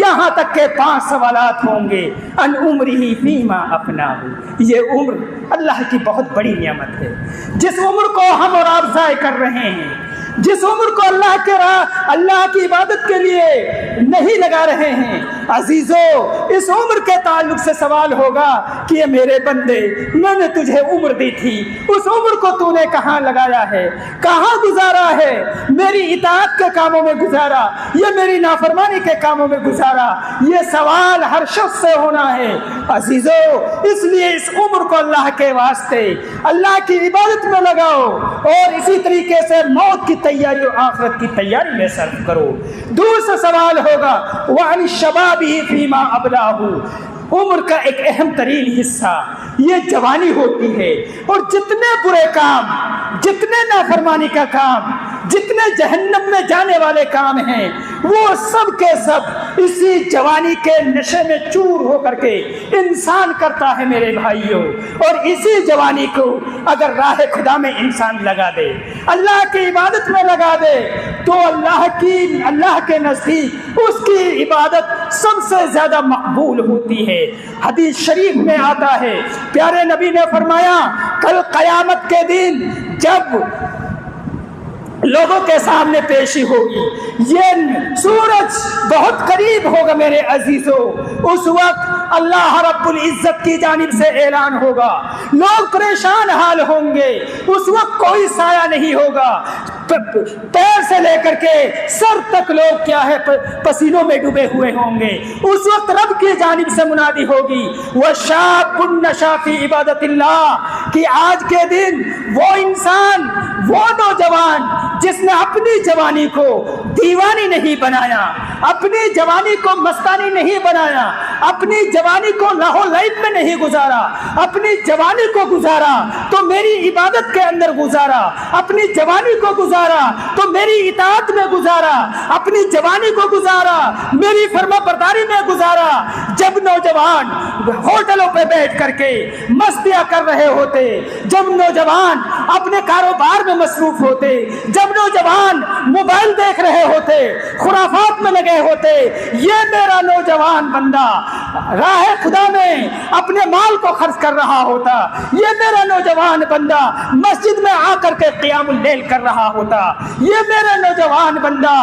یہاں تک کہ 5 سوالات ہوں گے۔ ان عمرہ فیما افناہ، یہ عمر اللہ کی بہت بڑی نعمت ہے، جس عمر کو ہم اور آپ ضائع کر رہے ہیں، جس عمر کو اللہ کی عبادت کے لیے نہیں لگا رہے ہیں۔ عزیزو اس عمر کے تعلق سے سوال ہوگا کہ یہ میرے بندے، میں نے تجھے عمر دی تھی، اس عمر کو تو نے کہاں لگایا ہے، کہاں گزارا ہے؟ میری اطاعت کے کاموں میں گزارا یا میری نافرمانی کے کاموں میں گزارا؟ یہ سوال ہر شخص سے ہونا ہے۔ عزیزو اس لیے اس عمر کو اللہ کے واسطے اللہ کی عبادت میں لگاؤ، اور اسی طریقے سے موت کی تیاری اور آخرت کی تیاری میں صرف کرو۔ دور سے سوال ہوگا وَعَنِ الشَّبَابِ فِيمَا أَبْلَاهُ، عمر کا ایک اہم ترین حصہ یہ جوانی ہوتی ہے، اور جتنے برے کام، جتنے نافرمانی کا کام، جتنے جہنم میں جانے والے کام ہیں، وہ سب کے سب اسی جوانی کے نشے میں چور ہو کر کے انسان کرتا ہے میرے بھائیوں۔ اور اسی جوانی کو اگر راہ خدا میں انسان لگا دے، اللہ کی عبادت میں لگا دے، تو اللہ کے نزدیک اس کی عبادت سب سے زیادہ مقبول ہوتی ہے۔ حدیث شریف میں آتا ہے، پیارے نبی نے فرمایا کل قیامت کے دن جب لوگوں کے سامنے پیشی ہوگی، یہ سورج بہت قریب ہوگا میرے عزیزو، اس وقت اللہ رب العزت کی جانب سے اعلان ہوگا، لوگ پریشان حال ہوں گے، اس وقت کوئی سایہ نہیں ہوگا، پیر سے لے کر کے سر تک لوگ کیا ہے پسینوں میں ڈوبے ہوئے ہوں گے۔ اس وقت رب کی جانب سے منادی ہوگی وَشَابٌ نَشَأَ فِي عِبَادَةِ اللَّهِ، کہ آج کے دن وہ انسان، وہ نوجوان جس نے اپنی جوانی کو دیوانی نہیں بنایا، اپنی جوانی کو مستانی نہیں بنایا، اپنی جوانی کو لاہو لعب میں نہیں گزارا، اپنی جوانی کو گزارا تو میری عبادت کے اندر گزارا، اپنی جوانی کو گزارا تو میری اطاعت میں گزارا، اپنی جوانی کو گزارا میری فرما برداری میں گزارا۔ جب نوجوان ہوٹلوں پہ بیٹھ کر کے مستیاں کر رہے ہوتے، جب نوجوان اپنے کاروبار میں مصروف ہوتے، جب نوجوان موبائل دیکھ رہے ہوتے، خرافات میں لگے ہوتے، یہ میرا نوجوان بندہ راہ خدا میں اپنے مال کو خرچ کر رہا ہوتا، یہ میرا نوجوان بندہ مسجد میں آ کر کے قیام اللیل کر رہا ہوتا، یہ میرا نوجوان بندہ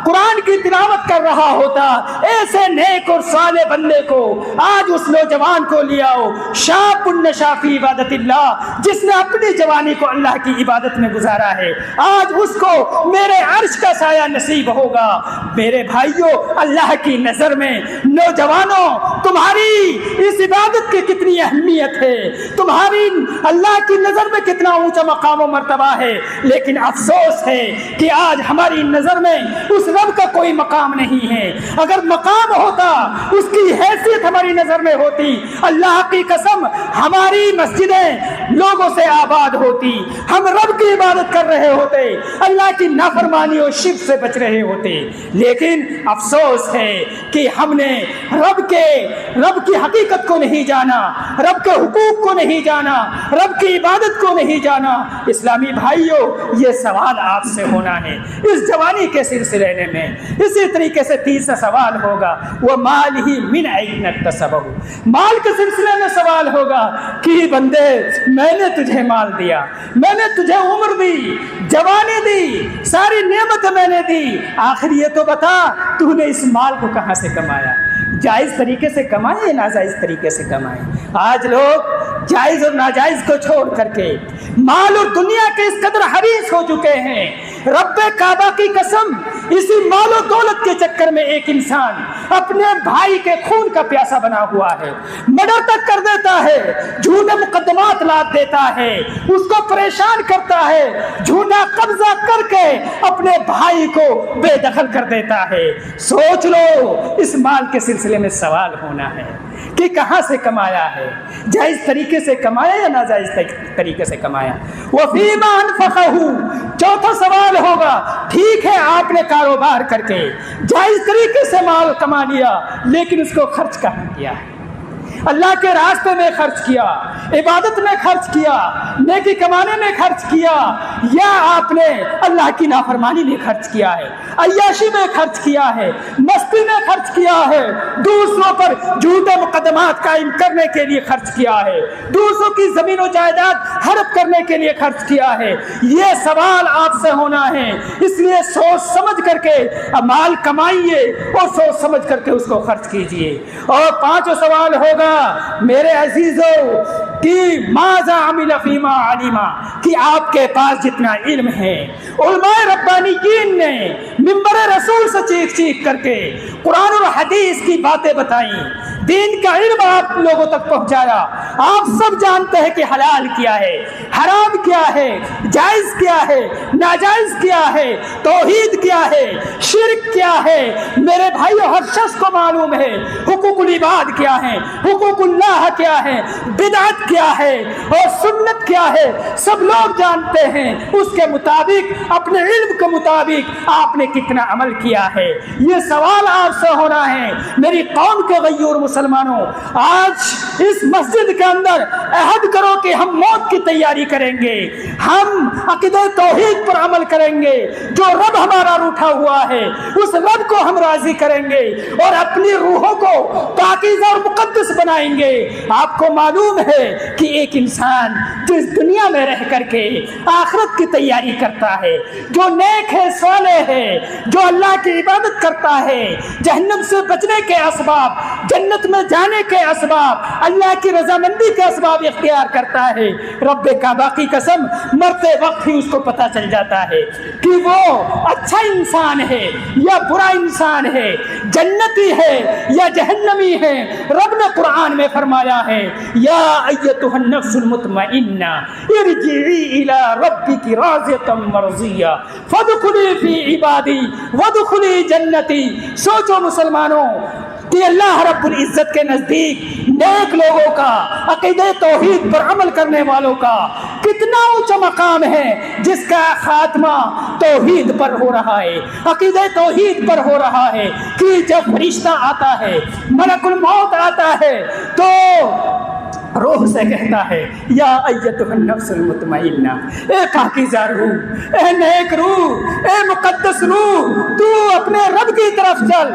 قرآن کی تلاوت کر رہا ہوتا، ایسے نیک اور صالح بندے کو آج اس نوجوان کو لے آؤ، شاب نشأ فی عبادت اللہ، جس نے اپنی جوانی کو اللہ کی عبادت میں گزارا ہے، آج اس کو میرے عرش کا سایہ نصیب ہوگا۔ میرے بھائیوں، اللہ کی نظر میں نوجوانوں تمہاری اس عبادت کی کتنی اہمیت ہے، تمہاری اللہ کی نظر میں کتنا اونچا مقام و مرتبہ ہے، لیکن افسوس ہے کہ آج ہماری نظر میں اس رب کا کوئی مقام نہیں ہے۔ اگر مقام ہوتا، اس کی حیثیت ہماری نظر میں ہوتی، اللہ کی قسم ہماری مسجدیں لوگوں سے آباد ہوتی، ہم رب کی عبادت کر رہے ہوتے، اللہ کی نافرمانی اور شرک سے بچ رہے ہوتے، لیکن افسوس ہے کہ ہم نے رب کی حقیقت کو نہیں جانا، رب کے حقوق کو نہیں جانا، رب کی عبادت کو نہیں جانا۔ اسلامی بھائیوں، یہ سوال آپ سے ہونا ہے اس جوانی کے سلسلے میں۔ اسی طریقے سے تیسرا سوال ہوگا وہ مال ہی من این اکتسبہ، مال کے سلسلے میں سوال ہوگا کہ بندے میں نے تجھے مال دیا، میں نے تجھے عمر دی، جوانی دی، ساری نعمت میں نے دی، آخر یہ تو بتا تو نے اس مال کو کہاں سے کمایا؟ جائز طریقے سے کمائے یا ناجائز طریقے سے کمائے؟ آج لوگ جائز اور ناجائز کو چھوڑ کر کے مال اور دنیا کے اس قدر حریص ہو چکے ہیں، رب کعبہ کی قسم اسی مال و دولت کے چکر میں ایک انسان اپنے بھائی کے خون کا پیاسا بنا ہوا ہے، مرڈر تک کر دیتا ہے، جھوٹے مقدمات لاد دیتا ہے، اس کو پریشان کرتا ہے، جھوٹا قبضہ کر کے اپنے بھائی کو بے دخل کر دیتا ہے۔ سوچ لو، اس مال کے سلسلے میں سوال ہونا ہے کہ کہاں سے کمایا ہے، جائز طریقے سے کمایا یا ناجائز طریقے سے کمایا؟ وَفِيمَا أَنْفَقَهُ، چوتھا سوال ہوگا، ٹھیک ہے آپ نے کاروبار کر کے جائز طریقے سے مال کما لیا، لیکن اس کو خرچ کہاں کیا ہے؟ اللہ کے راستے میں خرچ کیا، عبادت میں خرچ کیا، نیکی کمانے میں خرچ کیا، یا آپ نے اللہ کی نافرمانی میں خرچ کیا ہے، عیاشی میں خرچ کیا ہے، مستی میں خرچ کیا ہے، دوسروں پر جھوٹے مقدمات قائم کرنے کے لیے خرچ کیا ہے، دوسروں کی زمین و جائیداد ہڑپ کرنے کے لیے خرچ کیا ہے؟ یہ سوال آپ سے ہونا ہے، اس لیے سوچ سمجھ کر کے مال کمائیے اور سوچ سمجھ کر کے اس کو خرچ کیجیے۔ اور پانچواں سوال ہوگا میرے عزیزو کہ ماذا عمل فیما علما، کہ آپ کے پاس جتنا علم ہے، علماء ربانیین نے منبر رسول سے چیخ چیخ کر کے قرآن اور حدیث کی باتیں بتائیں، دین کا علم آپ لوگوں تک پہنچایا، آپ سب جانتے ہیں کہ حلال کیا ہے، حرام کیا ہے، جائز کیا ہے، ناجائز کیا ہے، توحید کیا ہے، شرک کیا ہے۔ میرے بھائیو، ہر شخص کو معلوم ہے حقوق العباد کیا ہے، حقوق اللہ کیا ہے، بدعت کیا ہے اور سنت کیا ہے، سب لوگ جانتے ہیں۔ اس کے مطابق، اپنے علم کے مطابق آپ نے کتنا عمل کیا ہے؟ یہ سوال آپ سے ہونا ہے۔ میری قوم کے غیور مسلمانوں، آج اس مسجد کے اندر عہد کرو کہ ہم موت کی تیاری کریں گے، ہم عقیدہ توحید پر عمل کریں گے، جو رب ہمارا روٹھا ہوا ہے اس رب کو ہم راضی کریں گے اور اپنی روحوں کو پاکیزہ اور مقدس بنائیں گے۔ آپ کو معلوم ہے کہ ایک انسان جو اس دنیا میں رہ کر کے آخرت کی تیاری کرتا ہے، جو نیک ہے، صالح ہے، جو اللہ کی عبادت کرتا ہے، جہنم سے بچنے کے اسباب، جنت میں جانے کے اسباب، اللہ کی رضامندی کے اسباب اختیار کرتا ہے، رب کعبہ کی قسم مرتے وقت ہی اس کو پتہ چل جاتا ہے کہ وہ اچھا انسان ہے یا برا انسان ہے، جنتی ہے یا جہنمی ہے۔ رب نے قرآن میں فرمایا ہے یا ایتھا النفس المطمئنہ ارجعی الی ربک راضیۃ مرضیہ فادخلی فی عبادی وادخلی جنتی۔ سوچو مسلمانوں کہ اللہ رب العزت کے نزدیک نیک لوگوں کا، عقیدہ توحید پر عمل کرنے والوں کا کتنا اونچا مقام ہے، جس کا خاتمہ توحید پر ہو رہا ہے، عقیدہ توحید پر ہو رہا ہے کہ جب فرشتہ آتا ہے، ملک الموت آتا ہے تو روح سے کہتا ہے یا ایتھا النفس المطمئنہ، اے پاکیزہ روح، اے نیک روح، اے مقدس روح، تو اپنے رب کی طرف چل،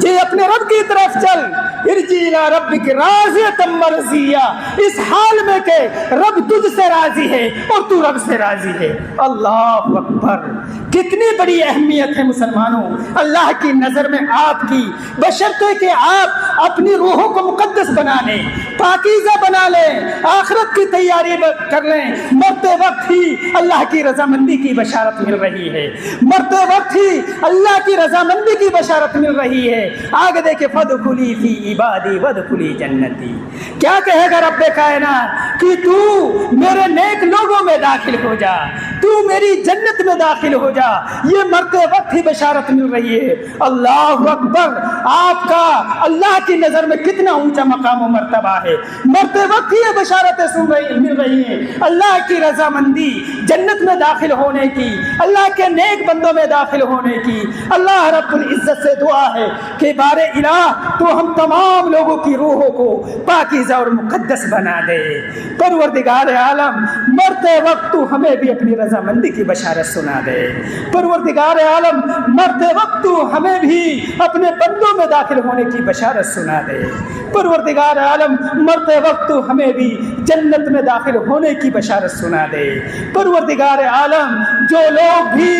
جی اپنے رب کی طرف چل، ارجع الی ربک راضیۃ مرضیہ، اس حال میں کہ رب تجھ سے راضی ہے اور تو رب سے راضی ہے۔ اللہ اکبر، کتنی بڑی اہمیت ہے مسلمانوں اللہ کی نظر میں آپ کی، بشرطے کہ آپ اپنی روحوں کو مقدس بنا لیں، پاکیزہ بنا لیں، آخرت کی تیاری کر لیں۔ مرتے وقت ہی اللہ کی رضامندی کی بشارت مل رہی ہے، مرتے وقت ہی اللہ کی رضامندی کی بشارت مل رہی ہے۔ آگے دیکھیں فادخلی فی عبادی وادخلی جنتی، کیا کہے گا رب کائنات کہ تو میرے نیک لوگوں میں داخل ہو جا، تو میری جنت میں داخل ہو جا، یہ مرتے وقت ہی بشارت مل رہی ہے۔ اللہ اکبر، آپ کا اللہ کی نظر میں کتنا اونچا مقام و مرتبہ ہے، مرتے وقت ہی یہ بشارتیں مل رہی ہیں اللہ کی رضامندی، جنت میں داخل ہونے کی، اللہ کے نیک بندوں میں داخل ہونے کی۔ اللہ رب العزت سے دعا ہے کہ بار الہ تو ہم تمام لوگوں کی روحوں کو پاکیزہ اور مقدس بنا دے۔ پروردگار عالم مرتے وقت تو ہمیں بھی اپنی رضامندی کی بشارت سنا دے۔ پروردگار عالم مرتے وقت تو ہمیں بھی اپنے بندوں میں داخل ہونے کی بشارت سنا دے۔ پروردگار عالم مرتے وقت تو ہمیں بھی جنت میں داخل ہونے کی بشارت سنا دے۔ پروردگار عالم جو لوگ بھی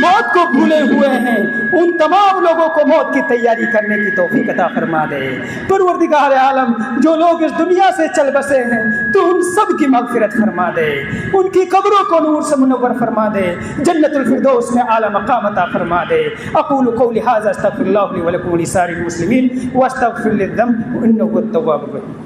موت کو بھولے ہوئے ہیں ان تمام لوگوں کو موت کی تیاری کرنے کی توفیق عطا فرما دے۔ پروردگار عالم جو لوگ اس دنیا سے چل بسے ہیں تو ان سب کی مغفرت فرما دے، ان کی قبروں کو نور سے منور فرما دے، جنت الفردوس میں اعلی مقام عطا فرما دے۔ اقول قولی ھذا استغفر اللہ لی ولکم ولسائر المسلمین واستغفر للذنب انہ هو التواب الرحیم۔